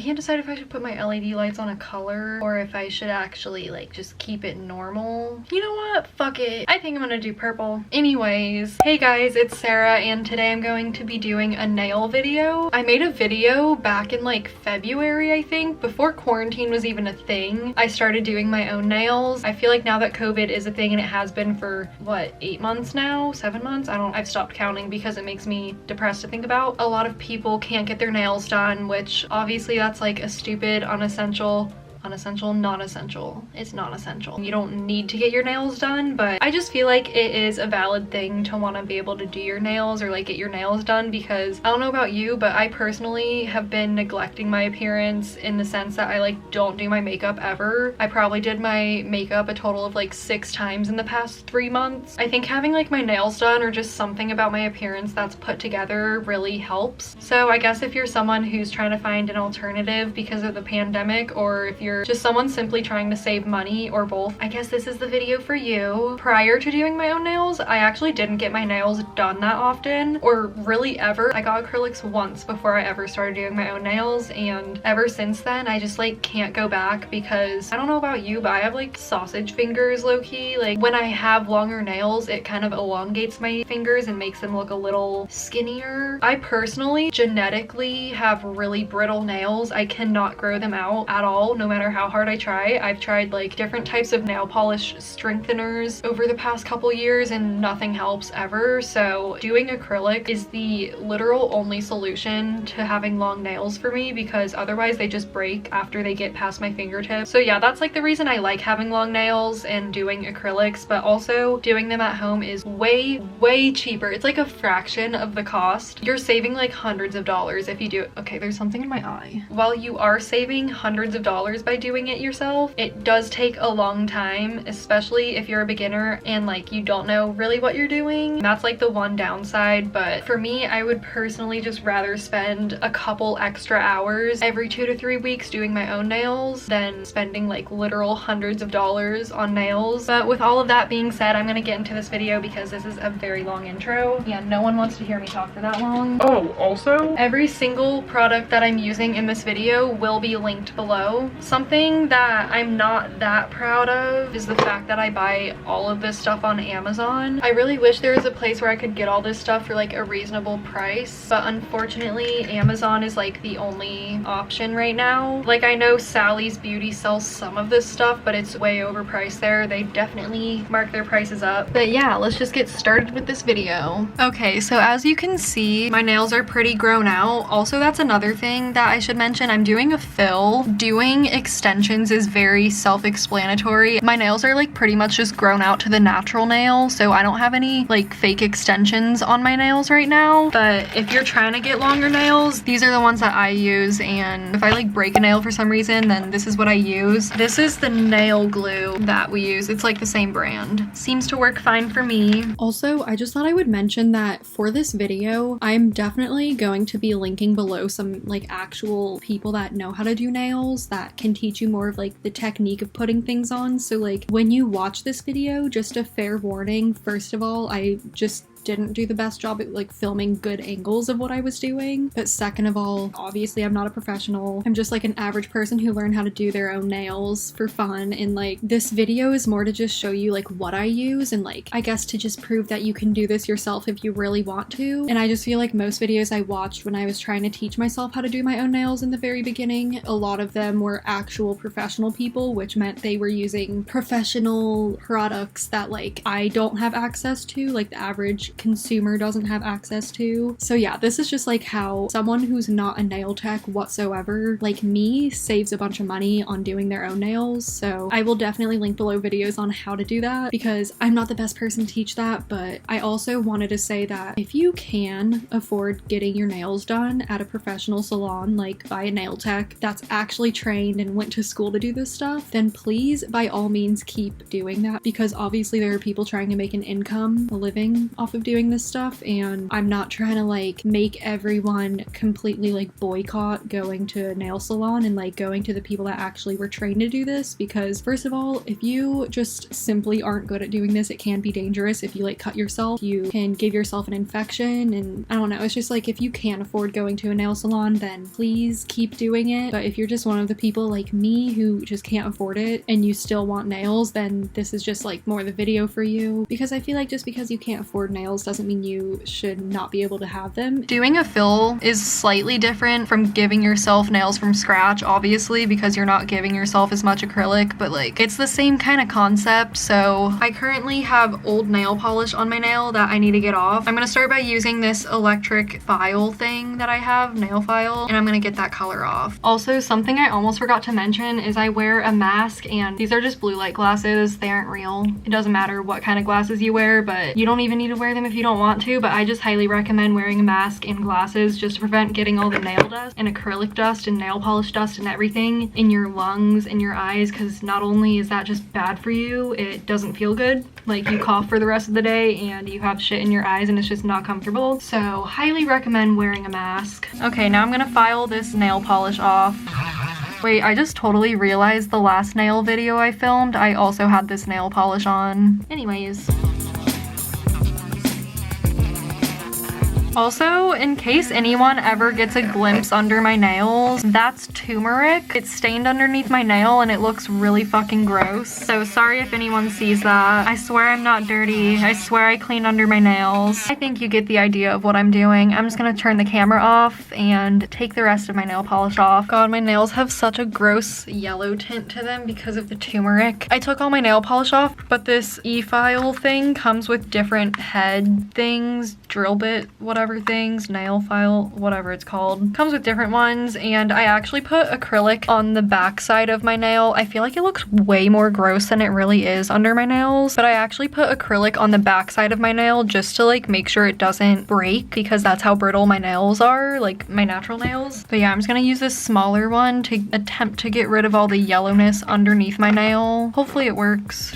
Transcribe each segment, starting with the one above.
can't decide if I should put my LED lights on a color or if I should actually like just keep it normal. You know what? Fuck it. I think I'm gonna do purple. Anyways, hey guys, it's Sarah and today I'm going to be doing a nail video. I made a video back in like February, I think, before quarantine was even a thing. I started doing my own nails. I feel like now that COVID is a thing, and it has been for what, 8 months now, 7 months? I've stopped counting because it makes me depressed to think about. A lot of people can't get their nails done, which obviously that's like a stupid, non-essential. It's not essential. You don't need to get your nails done, but I just feel like it is a valid thing to want to be able to do your nails or like get your nails done, because I don't know about you, but I personally have been neglecting my appearance in the sense that I like don't do my makeup ever. I probably did my makeup a total of like 6 times in the past 3 months. I think having like my nails done or just something about my appearance that's put together really helps. So I guess if you're someone who's trying to find an alternative because of the pandemic, or if you're just someone simply trying to save money, or both, I guess this is the video for you. Prior to doing my own nails, I actually didn't get my nails done that often, or really ever. I got acrylics once before I ever started doing my own nails, and ever since then I just like can't go back, because I don't know about you, but I have like sausage fingers low-key. Like when I have longer nails, it kind of elongates my fingers and makes them look a little skinnier. I personally genetically have really brittle nails. I cannot grow them out at all, no matter how hard I try. I've tried like different types of nail polish strengtheners over the past couple years and nothing helps ever. So doing acrylic is the literal only solution to having long nails for me, because otherwise they just break after they get past my fingertips. So yeah, that's like the reason I like having long nails and doing acrylics, but also doing them at home is way cheaper. It's like a fraction of the cost. You're saving like hundreds of dollars if you do it. Okay, there's something in my eye. While you are saving hundreds of dollars by doing it yourself, it does take a long time, especially if you're a beginner and like you don't know really what you're doing. That's like the one downside, but for me, I would personally just rather spend a couple extra hours every 2 to 3 weeks doing my own nails than spending like literal hundreds of dollars on nails. But with all of that being said, I'm gonna get into this video because this is a very long intro. Yeah, no one wants to hear me talk for that long. Oh, also, every single product that I'm using in this video will be linked below. Something that I'm not that proud of is the fact that I buy all of this stuff on Amazon. I really wish there was a place where I could get all this stuff for like a reasonable price, but unfortunately Amazon is like the only option right now. Like I know Sally's Beauty sells some of this stuff, but it's way overpriced there. They definitely mark their prices up. But yeah, let's just get started with this video. Okay, so as you can see, my nails are pretty grown out. Also, that's another thing that I should mention. I'm doing a fill. Doing extensions is very self-explanatory. My nails are like pretty much just grown out to the natural nail, so I don't have any like fake extensions on my nails right now. But if you're trying to get longer nails, these are the ones that I use, and if I like break a nail for some reason, then this is what I use. This is the nail glue that we use. It's like the same brand. Seems to work fine for me. Also, I just thought I would mention that for this video, I'm definitely going to be linking below some like actual people that know how to do nails that can teach you more of like the technique of putting things on. So like when you watch this video, just a fair warning, first of all, I just didn't do the best job at like filming good angles of what I was doing. But second of all, obviously I'm not a professional. I'm just like an average person who learned how to do their own nails for fun, and like this video is more to just show you like what I use, and like I guess to just prove that you can do this yourself if you really want to. And I just feel like most videos I watched when I was trying to teach myself how to do my own nails in the very beginning, a lot of them were actual professional people, which meant they were using professional products that like I don't have access to, like the average consumer doesn't have access to. So yeah, this is just like how someone who's not a nail tech whatsoever like me saves a bunch of money on doing their own nails. So I will definitely link below videos on how to do that, because I'm not the best person to teach that. But I also wanted to say that if you can afford getting your nails done at a professional salon, like by a nail tech that's actually trained and went to school to do this stuff, then please by all means keep doing that, because obviously there are people trying to make an income, a living off of of doing this stuff, and I'm not trying to like make everyone completely like boycott going to a nail salon and like going to the people that actually were trained to do this, because first of all, if you just simply aren't good at doing this, it can be dangerous. If you like cut yourself, you can give yourself an infection, and I don't know, it's just like if you can't afford going to a nail salon, then please keep doing it. But if you're just one of the people like me who just can't afford it and you still want nails, then this is just like more the video for you, because I feel like just because you can't afford nails doesn't mean you should not be able to have them. Doing a fill is slightly different from giving yourself nails from scratch, obviously, because you're not giving yourself as much acrylic, but like it's the same kind of concept. So I currently have old nail polish on my nail that I need to get off. I'm gonna start by using this electric file thing that I have, nail file, and I'm gonna get that color off. Also, something I almost forgot to mention is I wear a mask, and these are just blue light glasses. They aren't real. It doesn't matter what kind of glasses you wear, but you don't even need to wear them if you don't want to, but I just highly recommend wearing a mask and glasses just to prevent getting all the nail dust and acrylic dust and nail polish dust and everything in your lungs and your eyes, because not only is that just bad for you, it doesn't feel good. Like you cough for the rest of the day and you have shit in your eyes and it's just not comfortable. So highly recommend wearing a mask. Okay, now I'm gonna file this nail polish off. Wait, I just totally realized the last nail video I filmed, I also had this nail polish on. Anyways. Also, in case anyone ever gets a glimpse under my nails, that's turmeric. It's stained underneath my nail and it looks really fucking gross. So sorry if anyone sees that. I swear I'm not dirty. I swear I clean under my nails. I think you get the idea of what I'm doing. I'm just gonna turn the camera off and take the rest of my nail polish off. God, my nails have such a gross yellow tint to them because of the turmeric. I took all my nail polish off, but this e-file thing comes with different head things, drill bit, whatever things, nail file, whatever it's called. Comes with different ones, and I actually put acrylic on the back side of my nail. I feel like it looks way more gross than it really is under my nails, but I actually put acrylic on the back side of my nail just to like make sure it doesn't break, because that's how brittle my nails are, like my natural nails. But yeah, I'm just gonna use this smaller one to attempt to get rid of all the yellowness underneath my nail. Hopefully it works.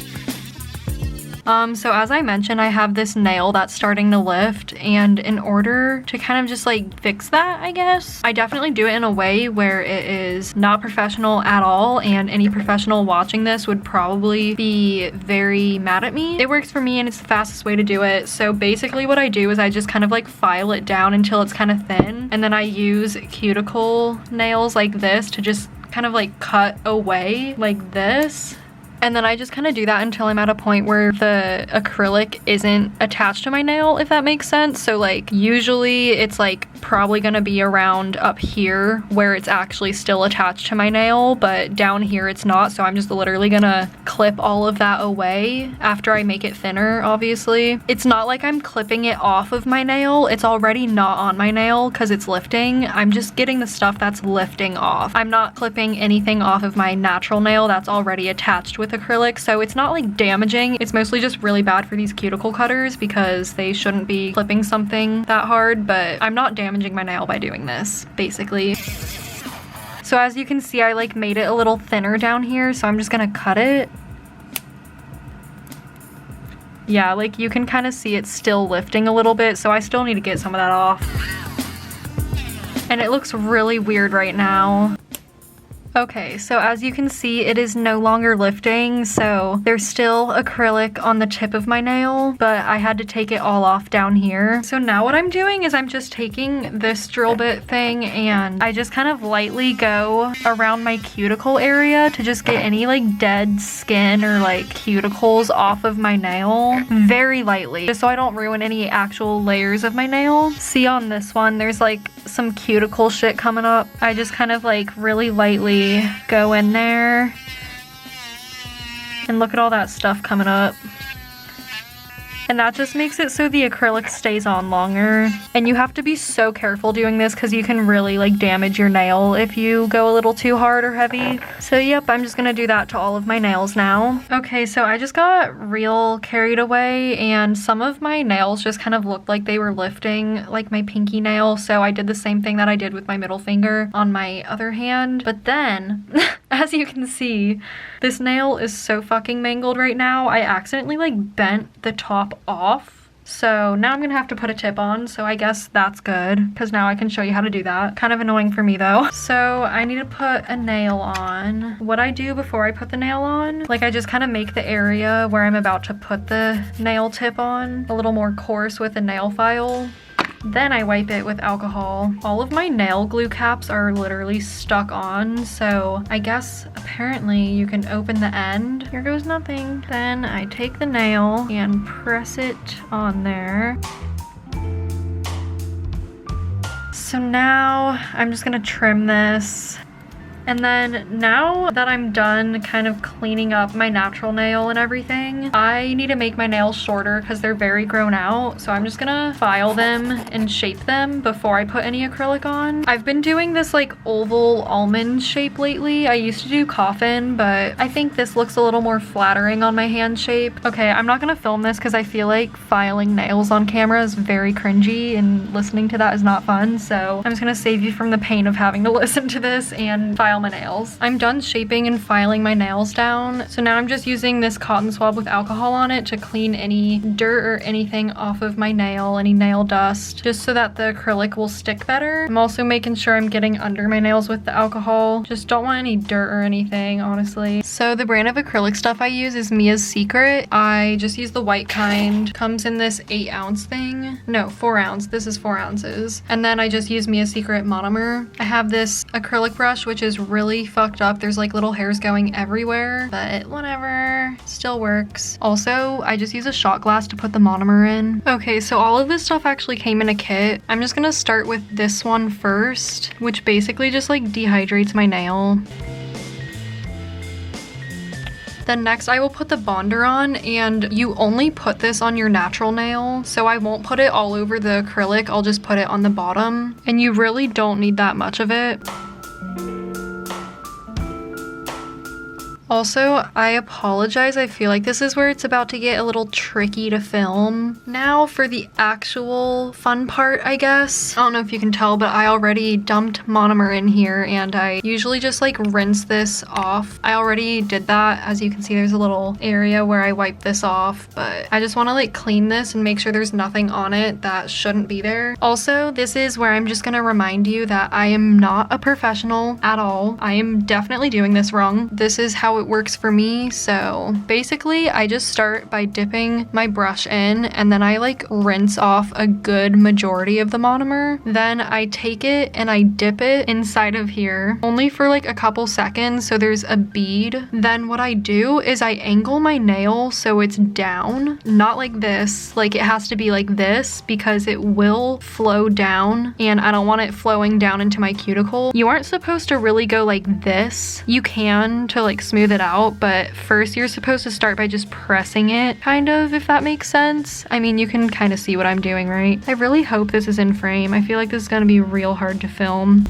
So as I mentioned, I have this nail that's starting to lift, and in order to kind of just like fix that, I guess, I definitely do it in a way where it is not professional at all, and any professional watching this would probably be very mad at me. It works for me and it's the fastest way to do it. So basically what I do is I just kind of like file it down until it's kind of thin, and then I use cuticle nails like this to just kind of like cut away like this. And then I just kind of do that until I'm at a point where the acrylic isn't attached to my nail, if that makes sense. So like usually it's like probably gonna be around up here where it's actually still attached to my nail, but down here it's not. So I'm just literally gonna clip all of that away after I make it thinner, obviously. It's not like I'm clipping it off of my nail. It's already not on my nail because it's lifting. I'm just getting the stuff that's lifting off. I'm not clipping anything off of my natural nail that's already attached with acrylic, so it's not like damaging. It's mostly just really bad for these cuticle cutters because they shouldn't be clipping something that hard, but I'm not damaging my nail by doing this, basically. So as you can see, I like made it a little thinner down here, so I'm just gonna cut it. Yeah, like you can kind of see it's still lifting a little bit, so I still need to get some of that off. And it looks really weird right now. Okay, so as you can see, it is no longer lifting, so there's still acrylic on the tip of my nail, but I had to take it all off down here. So now what I'm doing is I'm just taking this drill bit thing and I just kind of lightly go around my cuticle area to just get any like dead skin or like cuticles off of my nail, very lightly, just so I don't ruin any actual layers of my nail. See on this one, there's like some cuticle shit coming up. I just kind of like really lightly go in there and look at all that stuff coming up. And that just makes it so the acrylic stays on longer. And you have to be so careful doing this because you can really like damage your nail if you go a little too hard or heavy. So yep, I'm just gonna do that to all of my nails now. Okay, so I just got real carried away and some of my nails just kind of looked like they were lifting, like my pinky nail. So I did the same thing that I did with my middle finger on my other hand. But then, as you can see, this nail is so fucking mangled right now. I accidentally like bent the top off So now I'm gonna have to put a tip on, so I guess that's good because now I can show you how to do that. Kind of annoying for me though. So I need to put a nail on. What I do before I put the nail on, like I just kind of make the area where I'm about to put the nail tip on a little more coarse with a nail file. Then I wipe it with alcohol. All of my nail glue caps are literally stuck on, so I guess apparently you can open the end. Here goes nothing. Then I take the nail and press it on there. So now I'm just gonna trim this. And then now that I'm done kind of cleaning up my natural nail and everything, I need to make my nails shorter because they're very grown out. So I'm just gonna file them and shape them before I put any acrylic on. I've been doing this like oval almond shape lately. I used to do coffin, but I think this looks a little more flattering on my hand shape. Okay, I'm not gonna film this because I feel like filing nails on camera is very cringy and listening to that is not fun. So I'm just gonna save you from the pain of having to listen to this and file my nails. I'm done shaping and filing my nails down. So now I'm just using this cotton swab with alcohol on it to clean any dirt or anything off of my nail, any nail dust, just so that the acrylic will stick better. I'm also making sure I'm getting under my nails with the alcohol. Just don't want any dirt or anything, honestly. So the brand of acrylic stuff I use is Mia's Secret. I just use the white kind. Comes in this 8-ounce thing. No, 4 ounce. This is 4 ounces. And then I just use Mia's Secret monomer. I have this acrylic brush, which is really fucked up. There's like little hairs going everywhere, but whatever, still works. Also, I just use a shot glass to put the monomer in. Okay, so all of this stuff actually came in a kit. I'm just gonna start with this one first, which basically just like dehydrates my nail. Then next I will put the bonder on, and you only put this on your natural nail, so I won't put it all over the acrylic. I'll just put it on the bottom, and you really don't need that much of it. Also, I apologize, I feel like this is where it's about to get a little tricky to film. Now for the actual fun part, I guess. I don't know if you can tell, but I already dumped monomer in here, and I usually just like rinse this off. I already did that. As you can see, there's a little area where I wipe this off, but I just want to like clean this and make sure there's nothing on it that shouldn't be there. Also, this is where I'm just gonna remind you that I am not a professional at all. I am definitely doing this wrong. This is how it works for me. So basically I just start by dipping my brush in, and then I like rinse off a good majority of the monomer. Then I take it and I dip it inside of here only for like a couple seconds so there's a bead. Then what I do is I angle my nail so it's down, not like this. Like it has to be like this because it will flow down, and I don't want it flowing down into my cuticle. You aren't supposed to really go like this. You can to like smooth it out, but first you're supposed to start by just pressing it, kind of, if that makes sense. I mean, you can kind of see what I'm doing, right? I really hope this is in frame. I feel like this is gonna be real hard to film.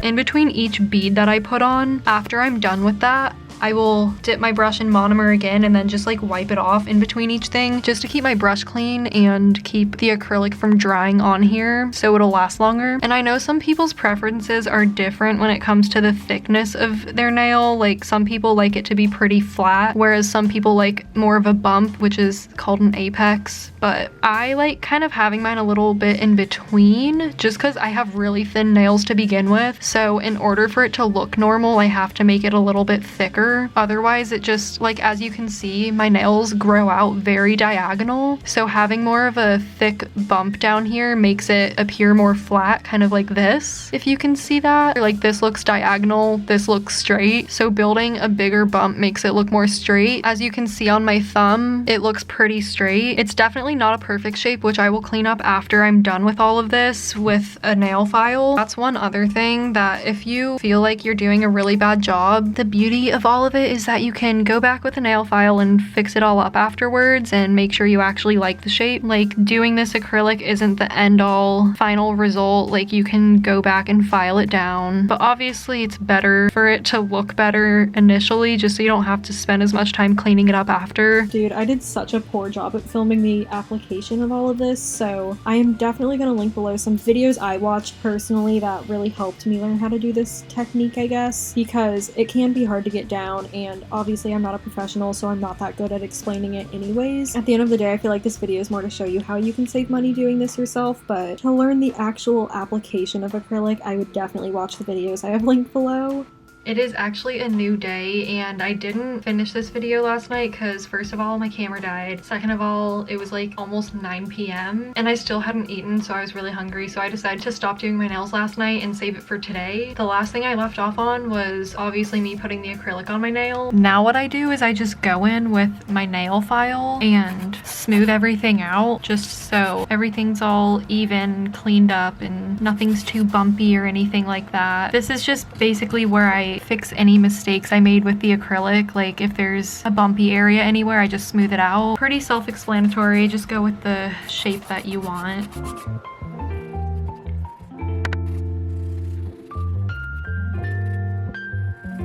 In between each bead that I put on, after I'm done with that, I will dip my brush in monomer again and then just like wipe it off in between each thing just to keep my brush clean and keep the acrylic from drying on here so it'll last longer. And I know some people's preferences are different when it comes to the thickness of their nail. Like some people like it to be pretty flat, whereas some people like more of a bump, which is called an apex. But I like kind of having mine a little bit in between just because I have really thin nails to begin with. So in order for it to look normal, I have to make it a little bit thicker. Otherwise, it just, like, as you can see, my nails grow out very diagonal. So having more of a thick bump down here makes it appear more flat, kind of like this, if you can see that. Like this looks diagonal, this looks straight. So building a bigger bump makes it look more straight. As you can see on my thumb, it looks pretty straight. It's definitely not a perfect shape, which I will clean up after I'm done with all of this with a nail file. That's one other thing, that if you feel like you're doing a really bad job, the beauty of all of it is that you can go back with a nail file and fix it all up afterwards and make sure you actually like the shape. Like doing this acrylic isn't the end all final result. Like you can go back and file it down, but obviously it's better for it to look better initially just so you don't have to spend as much time cleaning it up after. Dude, I did such a poor job at filming the application of all of this, so I am definitely going to link below some videos I watched personally that really helped me learn how to do this technique, I guess, because it can be hard to get down down, and obviously I'm not a professional, so I'm not that good at explaining it anyways. At the end of the day, I feel like this video is more to show you how you can save money doing this yourself, but to learn the actual application of acrylic, I would definitely watch the videos I have linked below. It is actually a new day, and I didn't finish this video last night because first of all, my camera died. Second of all, it was like almost 9 p.m. and I still hadn't eaten, so I was really hungry. So I decided to stop doing my nails last night and save it for today. The last thing I left off on was obviously me putting the acrylic on my nail. Now what I do is I just go in with my nail file and smooth everything out just so everything's all even, cleaned up, and nothing's too bumpy or anything like that. This is just basically where I fix any mistakes I made with the acrylic. Like if there's a bumpy area anywhere, I just smooth it out. Pretty self-explanatory, just go with the shape that you want.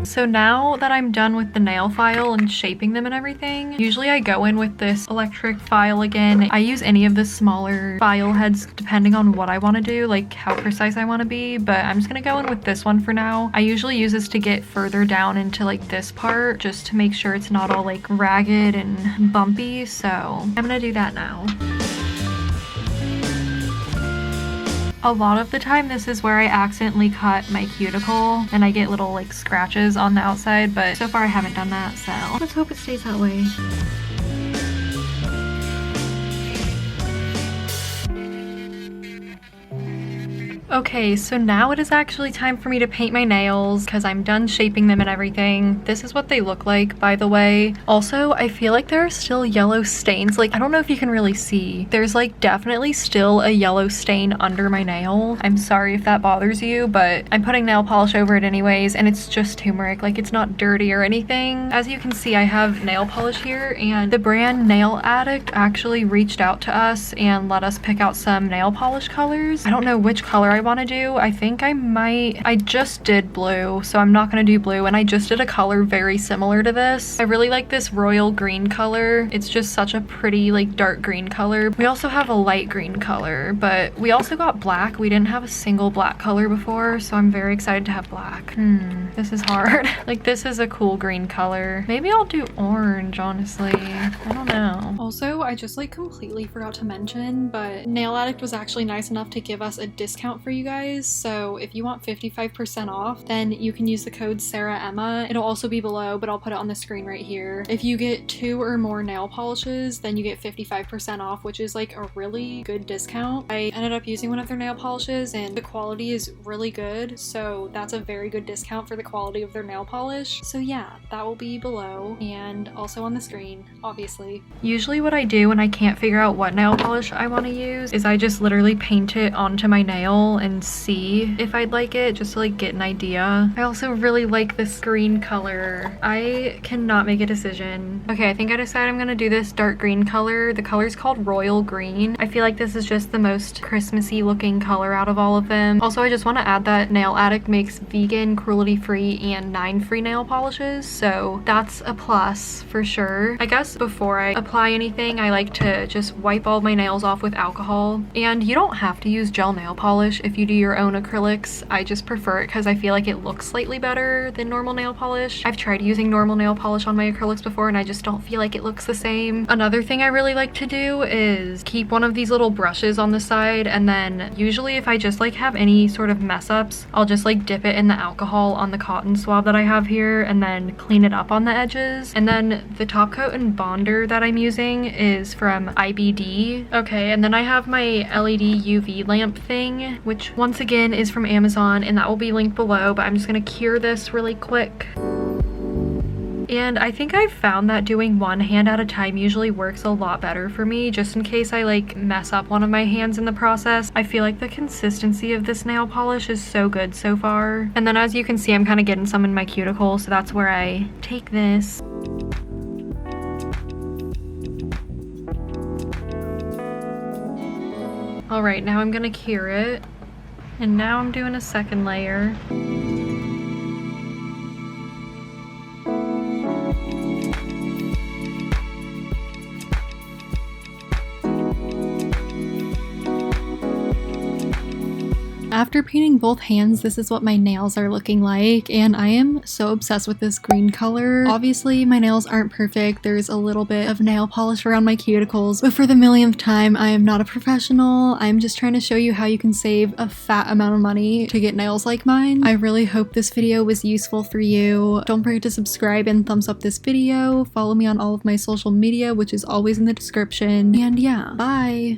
So now that I'm done with the nail file and shaping them and everything, usually I go in with this electric file again. I use any of the smaller file heads depending on what I want to do, like how precise I want to be, but I'm just gonna go in with this one for now. I usually use this to get further down into like this part just to make sure it's not all like ragged and bumpy, so I'm gonna do that now. A lot of the time this is where I accidentally cut my cuticle and I get little like scratches on the outside, but so far I haven't done that, so let's hope it stays that way. Okay, so now it is actually time for me to paint my nails because I'm done shaping them and everything. This is what they look like, by the way. Also, I feel like there are still yellow stains. Like, I don't know if you can really see. There's like definitely still a yellow stain under my nail. I'm sorry if that bothers you, but I'm putting nail polish over it anyways, and it's just turmeric. Like, it's not dirty or anything. As you can see, I have nail polish here, and the brand Nail Addict actually reached out to us and let us pick out some nail polish colors. I don't know which color I want to do. I think I just did blue, so I'm not going to do blue, and I just did a color very similar to this. I really like this royal green color. It's just such a pretty like dark green color. We also have a light green color, but we also got black. We didn't have a single black color before, so I'm very excited to have black. This is hard. Like, this is a cool green color. Maybe I'll do orange, honestly. I don't know. Also, I just like completely forgot to mention, but Nail Addict was actually nice enough to give us a discount for you guys. So if you want 55% off, then you can use the code Sara Emma. It'll also be below, but I'll put it on the screen right here. If you get 2 or more nail polishes, then you get 55% off, which is like a really good discount. I ended up using one of their nail polishes and the quality is really good, so that's a very good discount for the quality of their nail polish. So yeah, that will be below and also on the screen, obviously. Usually what I do when I can't figure out what nail polish I want to use is I just literally paint it onto my nail and see if I'd like it, just to like get an idea. I also really like this green color. I cannot make a decision. Okay, I think I decided I'm gonna do this dark green color. The color's called Royal Green. I feel like this is just the most Christmassy looking color out of all of them. Also, I just want to add that Nail Addict makes vegan, cruelty-free, and 9-free nail polishes, so that's a plus for sure. I guess before I apply anything, I like to just wipe all my nails off with alcohol, and you don't have to use gel nail polish if you do your own acrylics. I just prefer it because I feel like it looks slightly better than normal nail polish. I've tried using normal nail polish on my acrylics before and I just don't feel like it looks the same. Another thing I really like to do is keep one of these little brushes on the side, and then usually if I just like have any sort of mess ups, I'll just like dip it in the alcohol on the cotton swab that I have here and then clean it up on the edges. And then the top coat and bonder that I'm using is from IBD. Okay, and then I have my LED UV lamp thing, which once again is from Amazon, and that will be linked below, but I'm just gonna cure this really quick. And I think I've found that doing one hand at a time usually works a lot better for me, just in case I like mess up one of my hands in the process. I feel like the consistency of this nail polish is so good so far. And then as you can see, I'm kind of getting some in my cuticle, so that's where I take this. All right, now I'm gonna cure it. And now I'm doing a second layer. After painting both hands, this is what my nails are looking like, and I am so obsessed with this green color. Obviously, my nails aren't perfect. There's a little bit of nail polish around my cuticles, but for the millionth time, I am not a professional. I'm just trying to show you how you can save a fat amount of money to get nails like mine. I really hope this video was useful for you. Don't forget to subscribe and thumbs up this video. Follow me on all of my social media, which is always in the description. And yeah, bye!